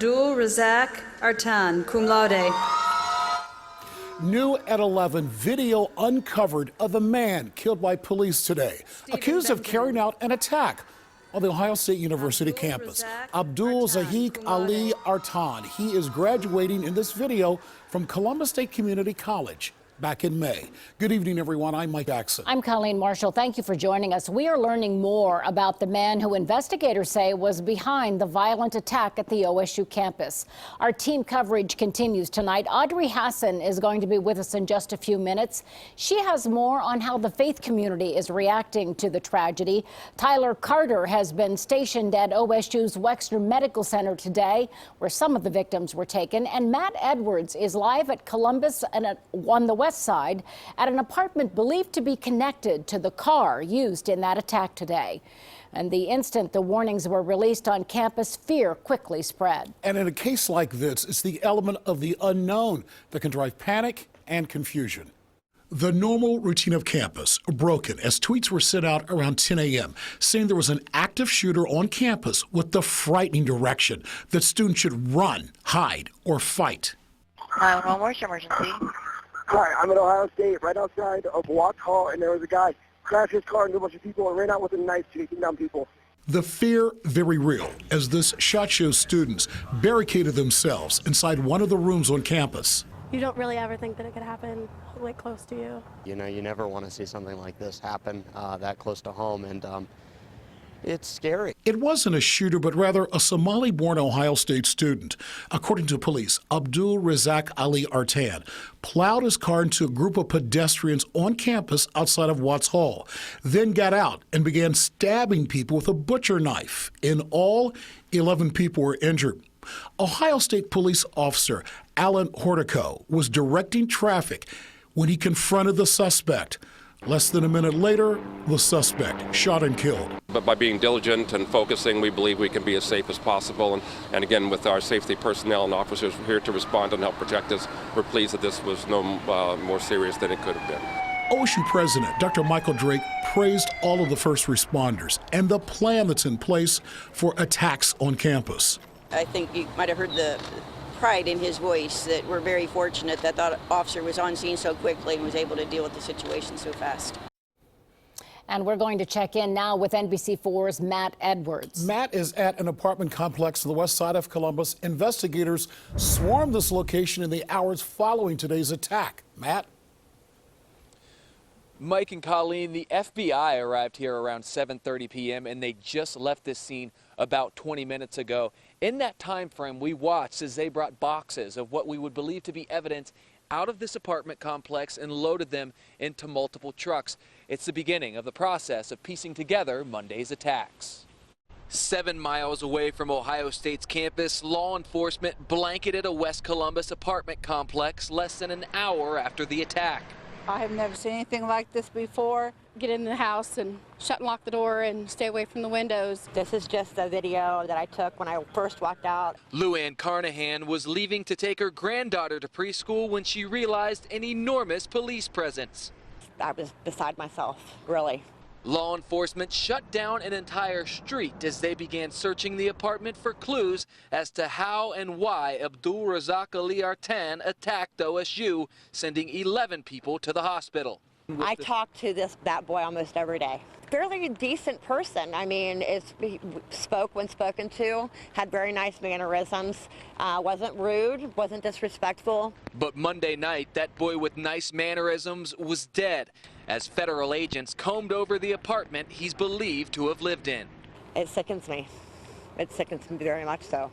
Abdul Razak Artan, cum laude. New at 11, video uncovered of a man killed by police today, accused of carrying out an attack on the Ohio State University campus. Abdul Zahik Ali Artan. He is graduating in this video from Columbus State Community College back in May. Good evening, everyone. I'm Mike Jackson. I'm Colleen Marshall. Thank you for joining us. We are learning more about the man who investigators say was behind the violent attack at the OSU campus. Our team coverage continues tonight. Audrey Hassan is going to be with us in just a few minutes. She has more on how the faith community is reacting to the tragedy. Tyler Carter has been stationed at OSU's Wexner Medical Center today, where some of the victims were taken. And Matt Edwards is live at Columbus and on the west side at an apartment believed to be connected to the car used in that attack today. And the instant the warnings were released on campus, fear quickly spread. And in a case like this, it's the element of the unknown that can drive panic and confusion. The normal routine of campus broken as tweets were sent out around 10 a.m. saying there was an active shooter on campus with the frightening direction that students should run, hide, or fight. 911, where's your emergency? Hi, I'm at Ohio State, right outside of Watts Hall, and there was a guy crashed his car into a bunch of people and ran out with a knife chasing down people. The fear very real as this shot shows students barricaded themselves inside one of the rooms on campus. You don't really ever think that it could happen like close to you. You know, you never want to see something like this happen that close to home, and it's scary. It wasn't a shooter, but rather a Somali-born Ohio State student. According to police, Abdul Razak Ali Artan plowed his car into a group of pedestrians on campus outside of Watts Hall, then got out and began stabbing people with a butcher knife. In all, 11 people were injured. Ohio State police officer Alan Hortico was directing traffic when he confronted the suspect. Less than a minute later, the suspect shot and killed. But by being diligent and focusing, we believe we can be as safe as possible. And again, with our safety personnel and officers here to respond and help protect us, we're pleased that this was no more serious than it could have been. OSU President Dr. Michael Drake praised all of the first responders and the plan that's in place for attacks on campus. I think you might have heard the pride in his voice that we're very fortunate that the officer was on scene so quickly and was able to deal with the situation so fast. And we're going to check in now with NBC4's Matt Edwards. Matt is at an apartment complex on the west side of Columbus. Investigators swarmed this location in the hours following today's attack. Matt? Mike and Colleen, the FBI arrived here around 7:30 p.m. and they just left this scene about 20 minutes ago. In that time frame, we watched as they brought boxes of what we would believe to be evidence out of this apartment complex and loaded them into multiple trucks. It's the beginning of the process of piecing together Monday's attacks. 7 miles away from Ohio State's campus, law enforcement blanketed a West Columbus apartment complex less than an hour after the attack. I have never seen anything like this before. Get in the house and shut and lock the door and stay away from the windows. This is just a video that I took when I first walked out. Luann Carnahan was leaving to take her granddaughter to preschool when she realized an enormous police presence. I was beside myself, really. Law enforcement shut down an entire street as they began searching the apartment for clues as to how and why Abdul Razak Ali Artan attacked OSU, sending 11 people to the hospital. I talk to that boy almost every day. Fairly decent person. I mean, he spoke when spoken to, had very nice mannerisms, wasn't rude, wasn't disrespectful. But Monday night, that boy with nice mannerisms was dead as federal agents combed over the apartment he's believed to have lived in. It sickens me. It sickens me very much so.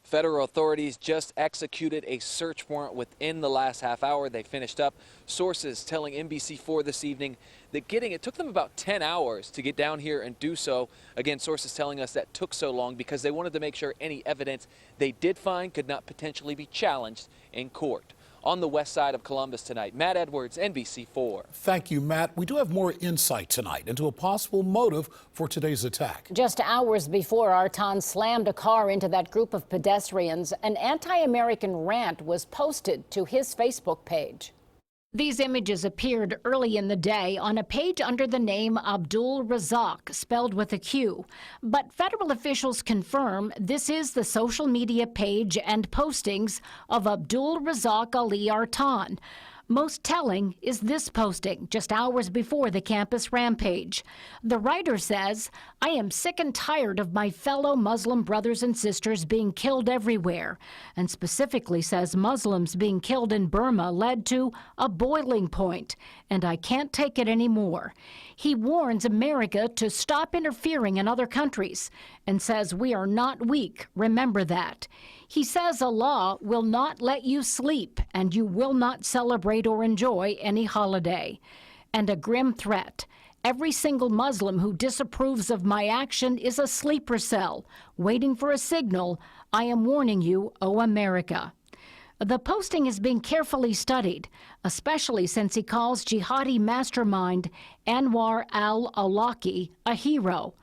Federal authorities just executed a search warrant within the last half hour. They finished up. Sources telling NBC4 this evening that it took them about 10 hours to get down here and do so. Again, sources telling us that took so long because they wanted to make sure any evidence they did find could not potentially be challenged in court. On the west side of Columbus tonight, Matt Edwards, NBC4. Thank you, Matt. We do have more insight tonight into a possible motive for today's attack. Just hours before Artan slammed a car into that group of pedestrians, an anti-American rant was posted to his Facebook page. These images appeared early in the day on a page under the name Abdul Razak, spelled with a Q. But federal officials confirm this is the social media page and postings of Abdul Razak Ali Artan. Most telling is this posting just hours before the campus rampage. The writer says, "I am sick and tired of my fellow Muslim brothers and sisters being killed everywhere," and specifically says Muslims being killed in Burma led to a boiling point, and I can't take it anymore. He warns America to stop interfering in other countries and says we are not weak. Remember that. He says Allah will not let you sleep and you will not celebrate or enjoy any holiday. And a grim threat. Every single Muslim who disapproves of my action is a sleeper cell, waiting for a signal. I am warning you, O America. The posting is being carefully studied, especially since he calls jihadi mastermind Anwar al-Awlaki a hero.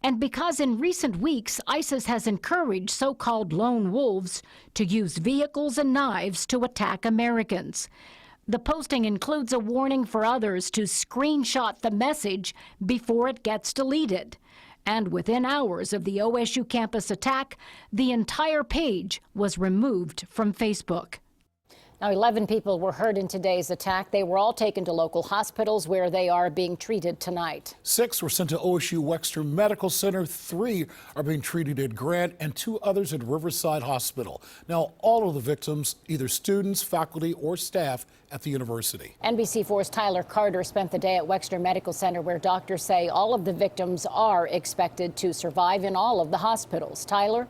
And because in recent weeks, ISIS has encouraged so-called lone wolves to use vehicles and knives to attack Americans. The posting includes a warning for others to screenshot the message before it gets deleted. And within hours of the OSU campus attack, the entire page was removed from Facebook. Now, 11 people were hurt in today's attack. They were all taken to local hospitals where they are being treated tonight. 6 were sent to OSU Wexner Medical Center. 3 are being treated at Grant and 2 others at Riverside Hospital. Now, all of the victims, either students, faculty, or staff at the university. NBC4's Tyler Carter spent the day at Wexner Medical Center, where doctors say all of the victims are expected to survive in all of the hospitals. Tyler?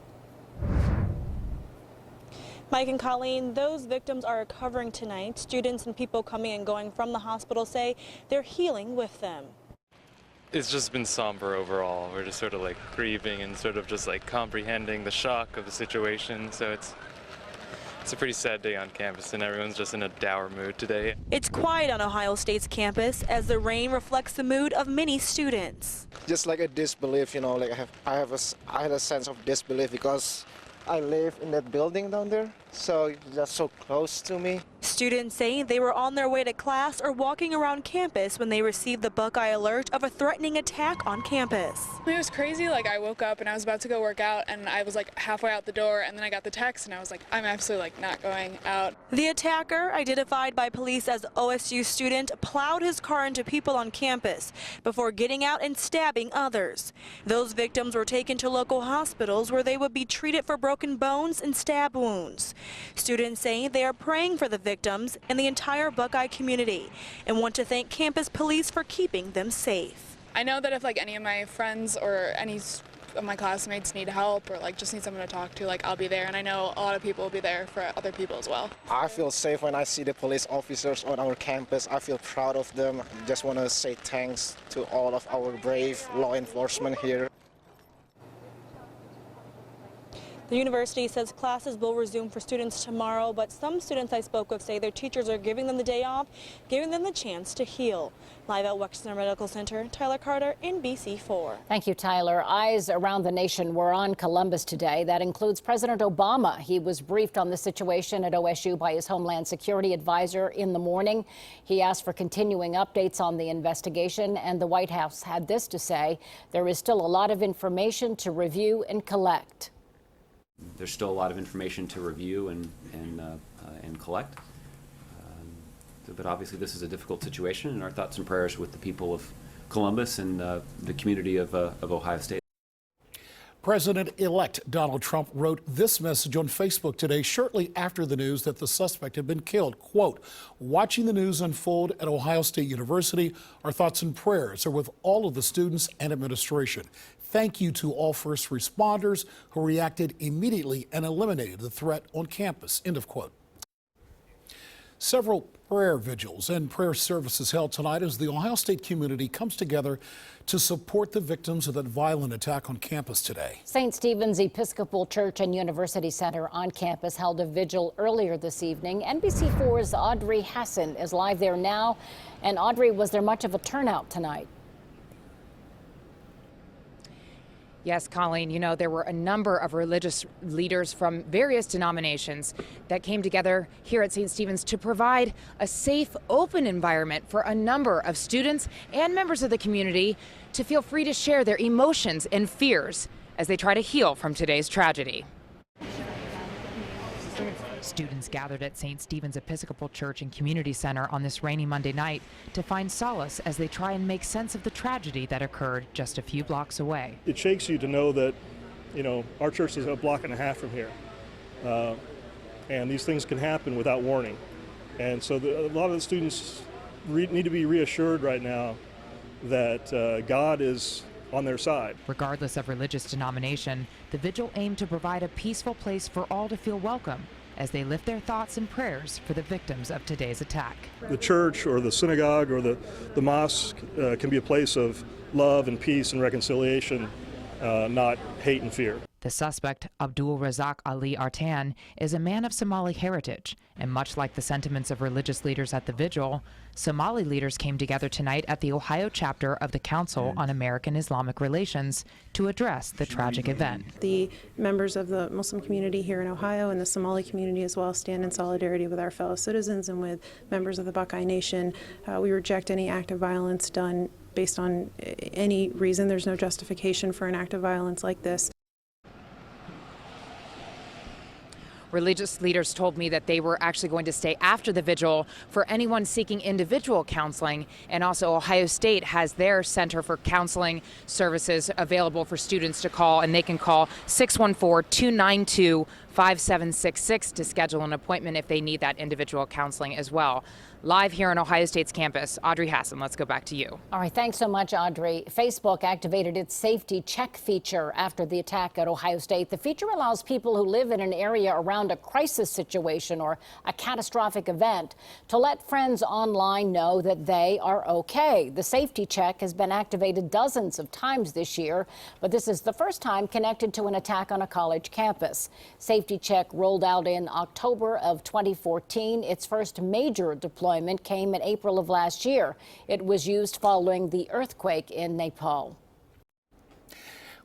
Mike and Colleen, those victims are recovering tonight. Students and people coming and going from the hospital say they're healing with them. It's just been somber overall. We're just sort of like grieving and sort of just like comprehending the shock of the situation. So it's a pretty sad day on campus and everyone's just in a dour mood today. It's quiet on Ohio State's campus as the rain reflects the mood of many students. Just like a disbelief, you know, like I had a sense of disbelief because I live in that building down there, so it's just so close to me. Students say they were on their way to class or walking around campus when they received the Buckeye alert of a threatening attack on campus. It was crazy. Like, I woke up and I was about to go work out and I was like halfway out the door, and then I got the text and I was like, I'm absolutely like not going out. The attacker, identified by police as OSU student, plowed his car into people on campus before getting out and stabbing others. Those victims were taken to local hospitals where they would be treated for broken bones and stab wounds. Students say they are praying for the victims and the entire Buckeye community and want to thank campus police for keeping them safe. I know that if like any of my friends or any of my classmates need help or like just need someone to talk to, like I'll be there, and I know a lot of people will be there for other people as well. I feel safe when I see the police officers on our campus. I feel proud of them. I just want to say thanks to all of our brave law enforcement here. The university says classes will resume for students tomorrow, but some students I spoke with say their teachers are giving them the day off, giving them the chance to heal. Live at Wexner Medical Center, Tyler Carter, NBC4. Thank you, Tyler. Eyes around the nation were on Columbus today. That includes President Obama. He was briefed on the situation at OSU by his Homeland Security advisor in the morning. He asked for continuing updates on the investigation, and the White House had this to say: there is still a lot of information to review and collect. There's still a lot of information to review and collect. But obviously this is a difficult situation, and our thoughts and prayers with the people of Columbus and the community of Ohio State. President-elect Donald Trump wrote this message on Facebook today, shortly after the news that the suspect had been killed. Quote, "Watching the news unfold at Ohio State University, our thoughts and prayers are with all of the students and administration. Thank you to all first responders who reacted immediately and eliminated the threat on campus." End of quote. Several prayer vigils and prayer services held tonight as the Ohio State community comes together to support the victims of that violent attack on campus today. St. Stephen's Episcopal Church and University Center on campus held a vigil earlier this evening. NBC4's Audrey Hassan is live there now. And Audrey, was there much of a turnout tonight? Yes, Colleen, you know, there were a number of religious leaders from various denominations that came together here at St. Stephen's to provide a safe, open environment for a number of students and members of the community to feel free to share their emotions and fears as they try to heal from today's tragedy. Students gathered at St. Stephen's Episcopal Church and Community Center on this rainy Monday night to find solace as they try and make sense of the tragedy that occurred just a few blocks away. It shakes you to know that, you know, our church is a block and a half from here. And these things can happen without warning. And so a lot of the students need to be reassured right now that God is on their side. Regardless of religious denomination, the Vigil aimed to provide a peaceful place for all to feel welcome as they lift their thoughts and prayers for the victims of today's attack. The church or the synagogue or the mosque can be a place of love and peace and reconciliation, not hate and fear. The suspect, Abdul Razak Ali Artan, is a man of Somali heritage, and much like the sentiments of religious leaders at the Vigil, Somali leaders came together tonight at the Ohio chapter of the Council on American Islamic Relations to address the tragic event. The members of the Muslim community here in Ohio and the Somali community as well stand in solidarity with our fellow citizens and with members of the Buckeye Nation. We reject any act of violence done based on any reason. There's no justification for an act of violence like this. Religious leaders told me that they were actually going to stay after the vigil for anyone seeking individual counseling, and also Ohio State has their Center for Counseling Services available for students to call, and they can call 614-292-5766 to schedule an appointment if they need that individual counseling as well. Live here on Ohio State's campus, Audrey Hassan, let's go back to you. All right, thanks so much, Audrey. Facebook activated its safety check feature after the attack at Ohio State. The feature allows people who live in an area around a crisis situation or a catastrophic event to let friends online know that they are okay. The safety check has been activated dozens of times this year, but this is the first time connected to an attack on a college campus. Safety check rolled out in October of 2014. Its first major deployment came in April of last year. It was used following the earthquake in Nepal.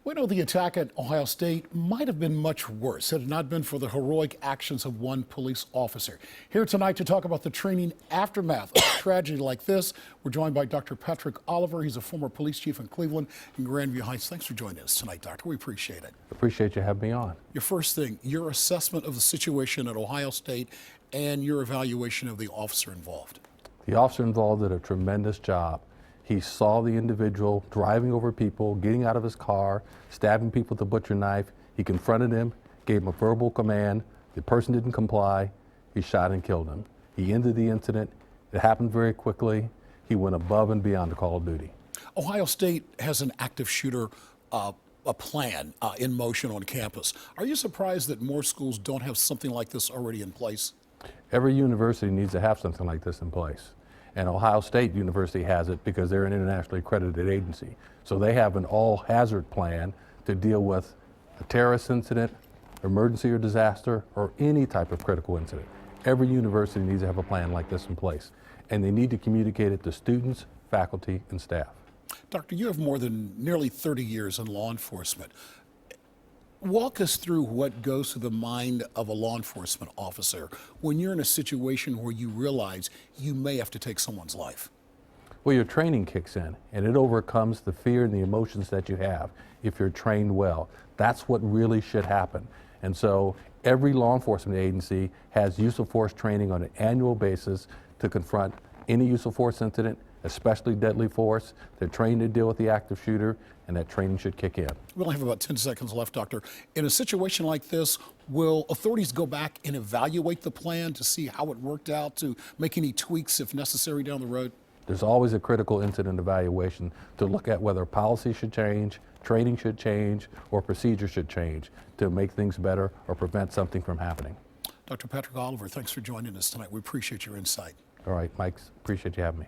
We know the attack at Ohio State might have been much worse had it not been for the heroic actions of one police officer. Here tonight to talk about the training aftermath of a tragedy like this, we're joined by Dr. Patrick Oliver. He's a former police chief in Cleveland and Grandview Heights. Thanks for joining us tonight, Doctor. We appreciate it. Appreciate you having me on. Your first thing, your assessment of the situation at Ohio State and your evaluation of the officer involved. The officer involved did a tremendous job. He saw the individual driving over people, getting out of his car, stabbing people with a butcher knife. He confronted him, gave him a verbal command. The person didn't comply. He shot and killed him. He ended the incident. It happened very quickly. He went above and beyond the call of duty. Ohio State has an active shooter a plan in motion on campus. Are you surprised that more schools don't have something like this already in place? Every university needs to have something like this in place. And Ohio State University has it because they're an internationally accredited agency. So they have an all-hazard plan to deal with a terrorist incident, emergency or disaster, or any type of critical incident. Every university needs to have a plan like this in place. And they need to communicate it to students, faculty, and staff. Doctor, you have more than nearly 30 years in law enforcement. Walk us through what goes through the mind of a law enforcement officer when you're in a situation where you realize you may have to take someone's life. Well, your training kicks in, and it overcomes the fear and the emotions that you have if you're trained well. That's what really should happen. And so every law enforcement agency has use of force training on an annual basis to confront any use of force incident, especially deadly force. They're trained to deal with the active shooter, and that training should kick in. We only have about 10 seconds left, Doctor. In a situation like this, will authorities go back and evaluate the plan to see how it worked out, to make any tweaks if necessary down the road? There's always a critical incident evaluation to look at whether policy should change, training should change, or procedure should change to make things better or prevent something from happening. Dr. Patrick Oliver, thanks for joining us tonight. We appreciate your insight. All right, Mike, appreciate you having me.